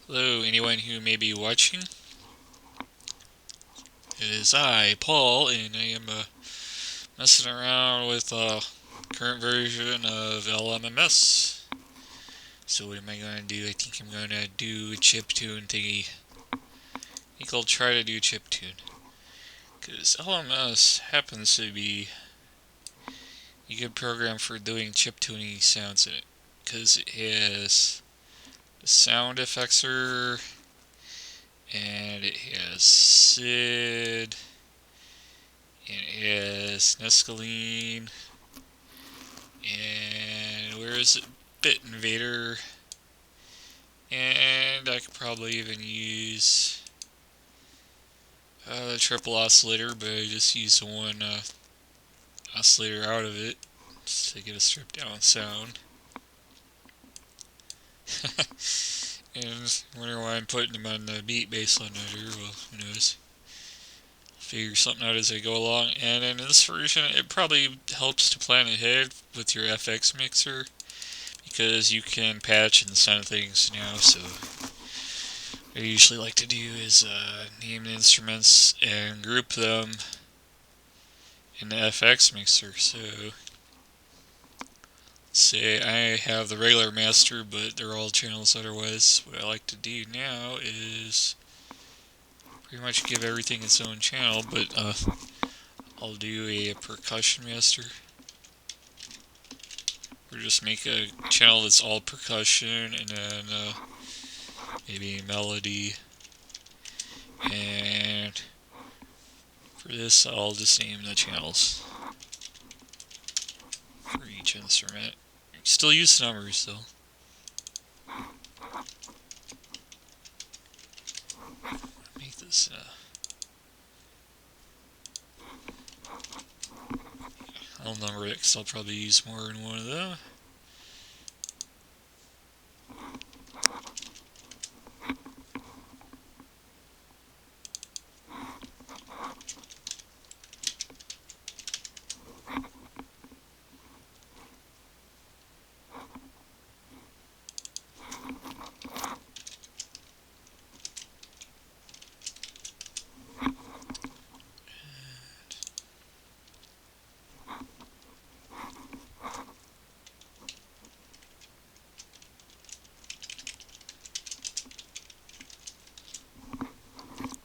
Hello, anyone who may be watching. It is I, Paul, and I am messing around with current version of LMMS. So what am I going to do? I think I'm going to do a chiptune thingy. I think I'll try to do chiptune. Because LMS happens to be a good program for doing chiptuning sounds in it. Because it has the sound effector, and it has SID, and it has Nescaline, and where is it? Bit Invader, and I could probably even use the triple oscillator, but I just used one oscillator out of it just to get a stripped down sound. And wonder why I'm putting them on the beat baseline editor. Well, who knows? I'll figure something out as I go along. And in this version, it probably helps to plan ahead with your FX mixer, because you can patch and send things now. So what I usually like to do is name the instruments and group them in the FX mixer. So say I have the regular master, but they're all channels otherwise. What I like to do now is pretty much give everything its own channel, but I'll do a percussion master, or just make a channel that's all percussion, and then maybe melody. And for this, I'll just name the channels for each instrument. Still use numbers though. Make this I'll number it because I'll probably use more than one of them.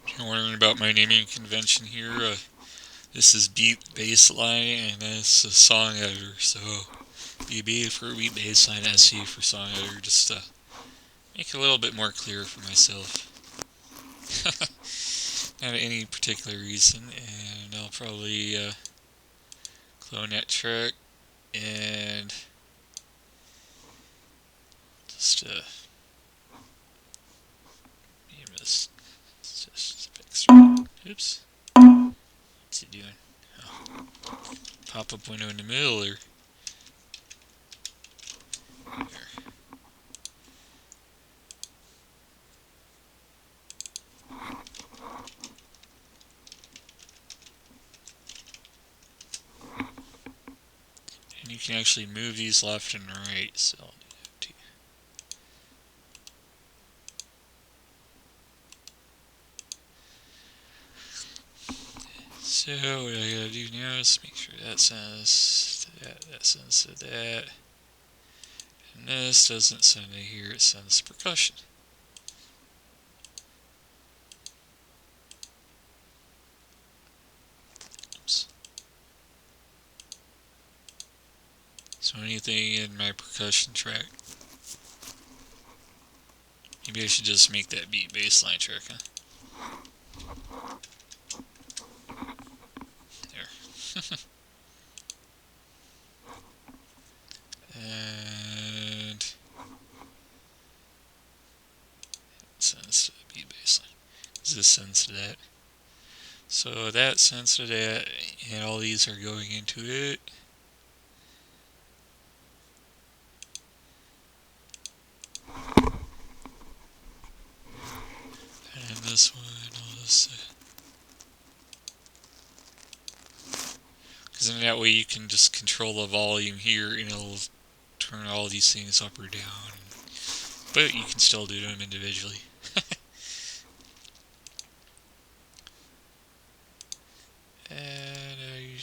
If you're wondering about my naming convention here, this is beat baseline, and this is song editor. So BB for beat baseline, SE for song editor, just to make it a little bit more clear for myself. Not any particular reason, and I'll probably clone that track and just name this. Just fix it. Oops. What's it doing? Oh. Pop-up window in the middle, or there. And you can actually move these left and right, so I'll do that too. So what I gotta do now is make sure that sends to that, that sends to that, and this doesn't send to here, it sends to percussion. Oops. So anything in my percussion track, maybe I should just make that beat baseline track, huh? There. And it sends to the beat baseline. This sends to that. So that sends to that, and all these are going into it. And this one, all this. Because in that way you can just control the volume here, and it'll turn all these things up or down. But you can still do them individually.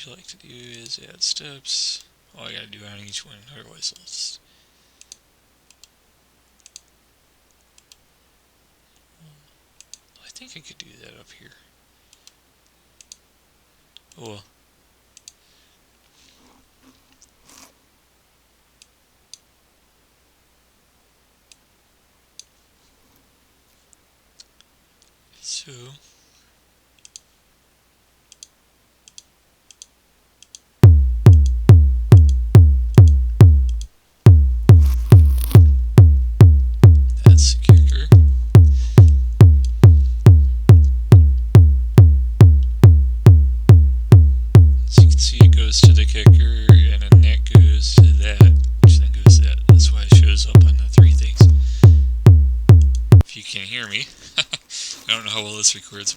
I like to do is add steps. Oh, I gotta do on each one, otherwise let's... I think I could do that up here. Oh well. So... that's the kicker. As you can see, it goes to the kicker, and then that goes to that, which then goes to that. That's why it shows up on the three things. If you can hear me. I don't know how well this records.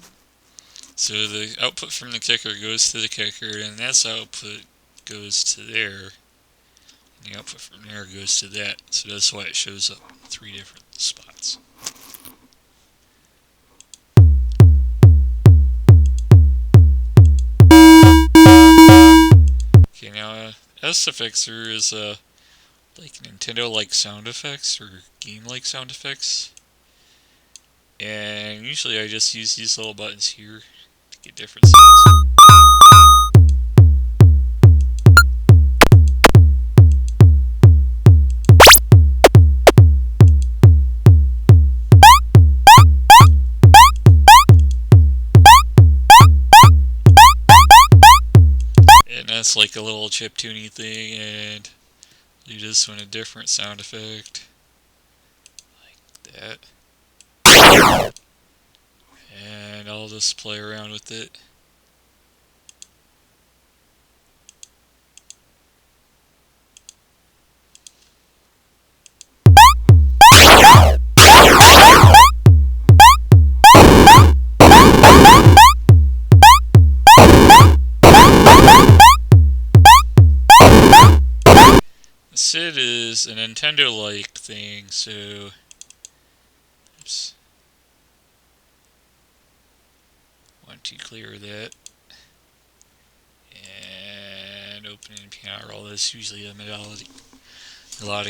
So the output from the kicker goes to the kicker, and that's output goes to there. And the output from there goes to that. So that's why it shows up in three different spots. Okay, now S-Effector is like Nintendo-like sound effects or game-like sound effects. And usually I just use these little buttons here to get different sounds. And that's like a little ChipTuneThing, and do this one a different sound effect. Like that. And I'll just play around with it. Sid is a Nintendo-like thing, so... oops. Want to clear that. And open in piano roll. That's usually a melodic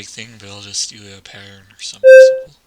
thing, but I'll just do a pattern or something simple.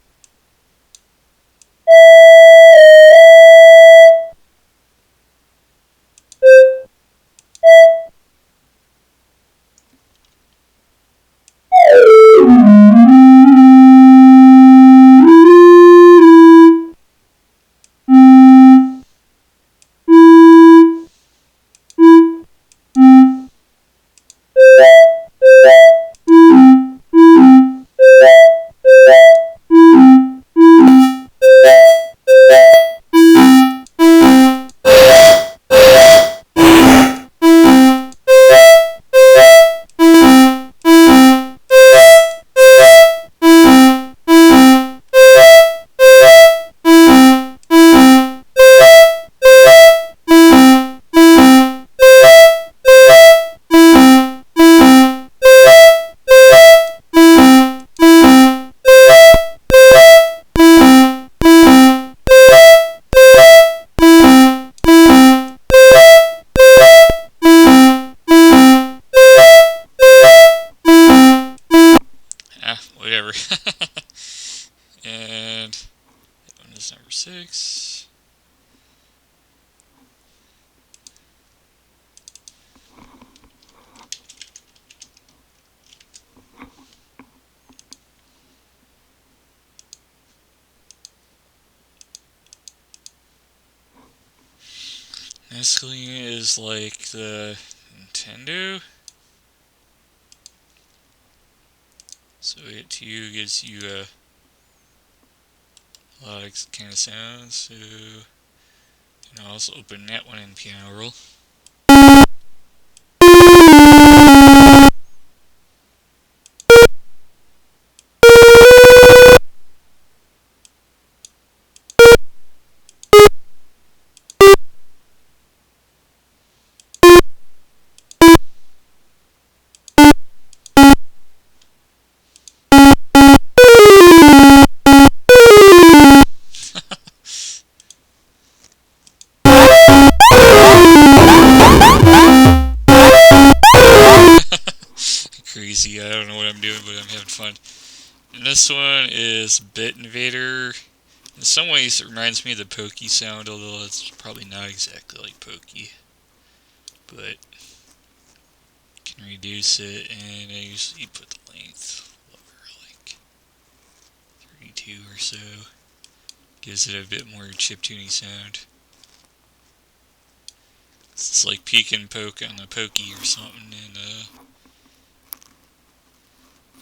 Whatever. And that one is number 6. This screen is like the Nintendo. So it too gives you a lot of kind of sounds. So I'll also open that one in piano roll. fun. And this one is Bit Invader. In some ways it reminds me of the Pokey sound, although it's probably not exactly like Pokey. But you can reduce it, and I usually put the length lower, like 32 or so. Gives it a bit more chiptune sound. It's like peek and poke on the Pokey or something, and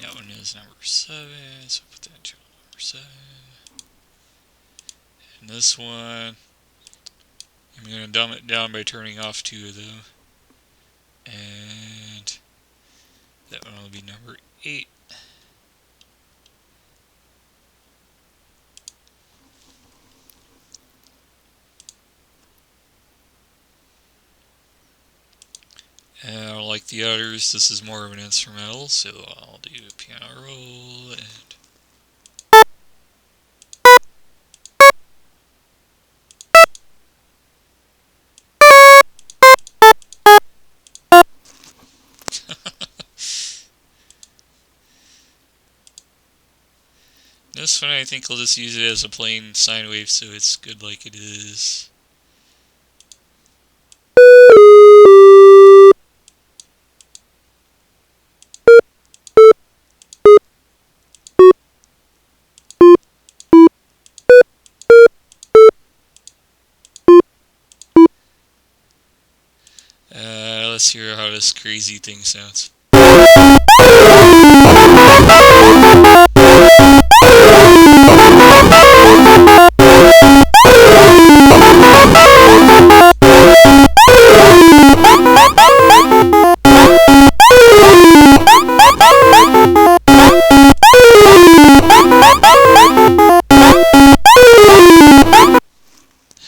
that one is number 7, so put that in channel number 7. And this one, I'm going to dumb it down by turning off 2 of them. And that one will be number 8. And like the others, this is more of an instrumental, so I'll do a piano roll and this one I think I'll just use it as a plain sine wave, so it's good like it is. Let's hear how this crazy thing sounds.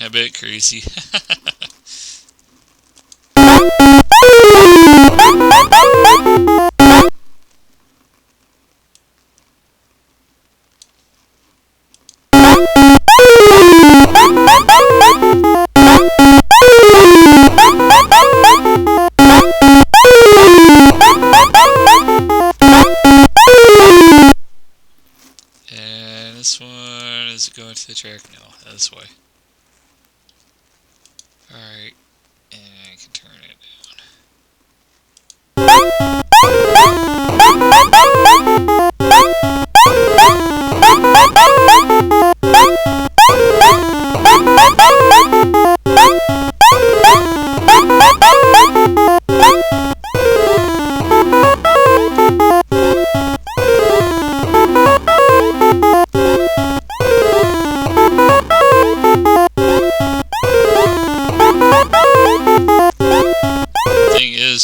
A bit crazy. And this one is going to the track? No, this way. Alright, and I can turn it down.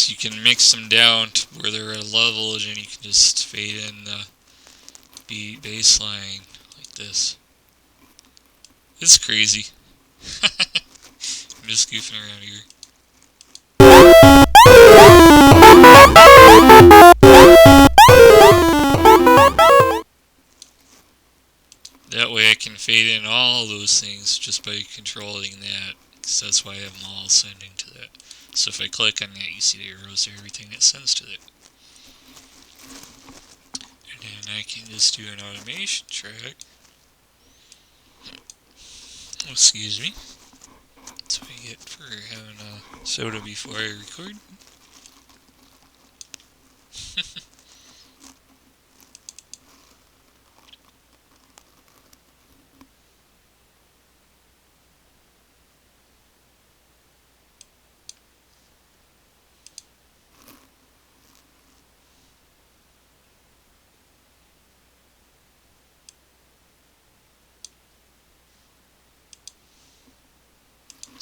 You can mix them down to where they're at a level, and then you can just fade in the beat bass line like this. It's crazy. I'm just goofing around here. That way I can fade in all those things just by controlling that, because that's why I have them all sending to that. So if I click on that, you see the arrows there, everything that sends to it. And then I can just do an automation track. Oh, excuse me. That's what I get for having a soda before I record.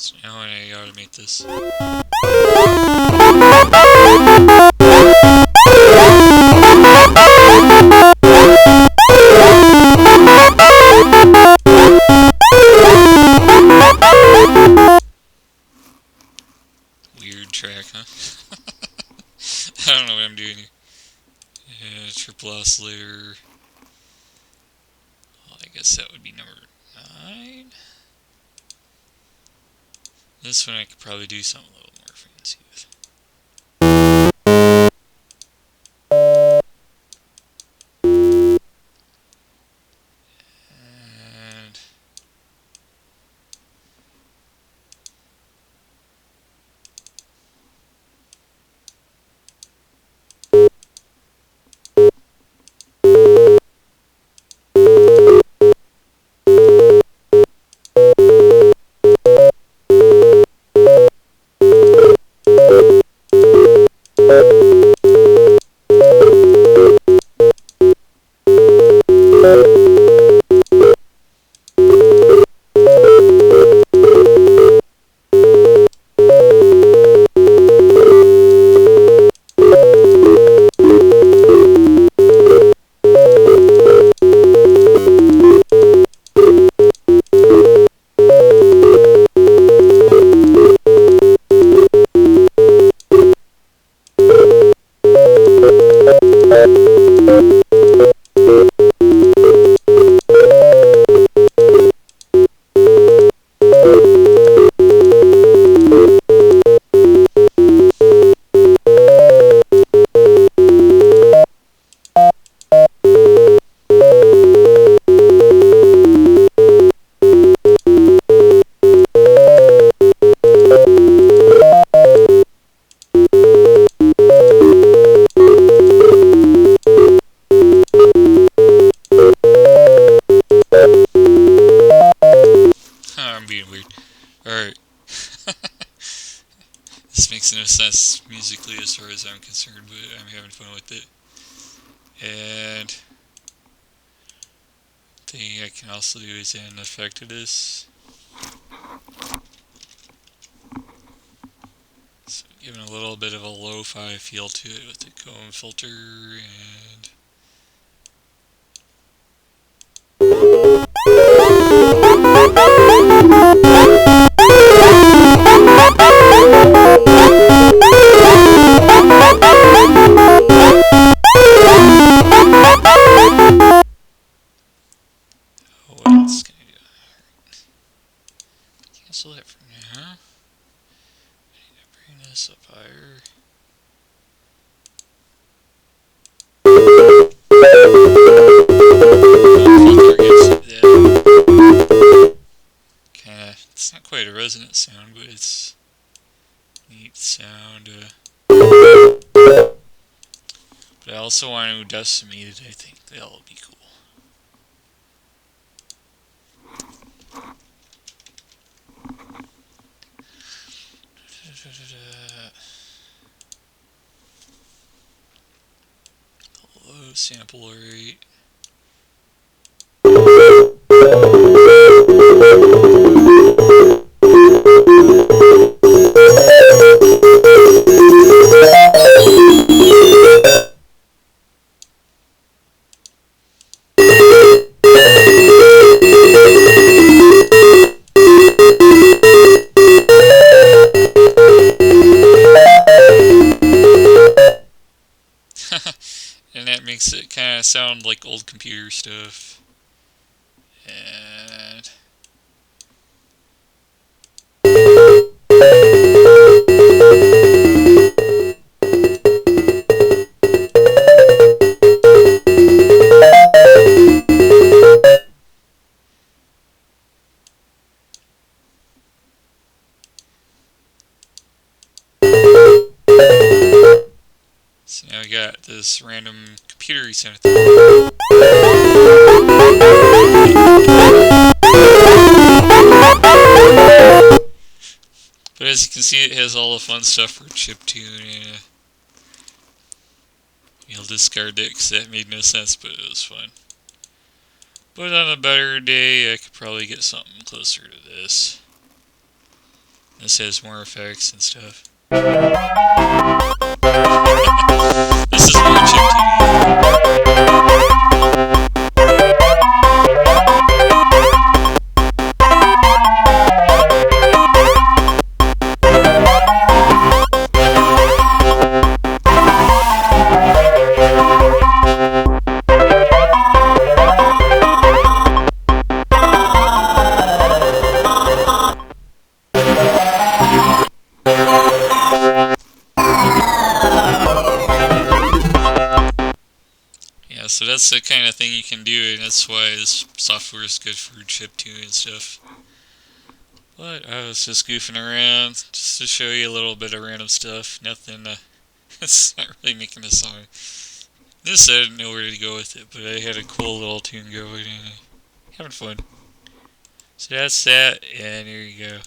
So now when I automate this. Weird track, huh? I don't know what I'm doing here. Yeah, triple oscillator. Well, I guess that would be number 9. This one I could probably do something a little more fancy with. makes no sense musically as far as I'm concerned, but I'm having fun with it. And the thing I can also do is add an effect to this. So giving a little bit of a lo-fi feel to it with the comb filter and what else can I do? Cancel that for now. I need to bring this up higher. Kinda, it's not quite a resonant sound, but it's a neat sound. But I also want to decimate it. I think that'll be cool. Low sample rate. And that makes it kind of sound like old computer stuff. And so now we got this random computer sound. But as you can see, it has all the fun stuff for chiptune, and you'll discard it because that made no sense, but it was fun. But on a better day, I could probably get something closer to this. This has more effects and stuff. This is more chiptune. So that's the kind of thing you can do, and that's why this software is good for chiptune and stuff. But I was just goofing around, just to show you a little bit of random stuff. Nothing, it's not really making a song. This, I didn't know where to go with it, but I had a cool little tune going, and having fun. So that's that, and here you go.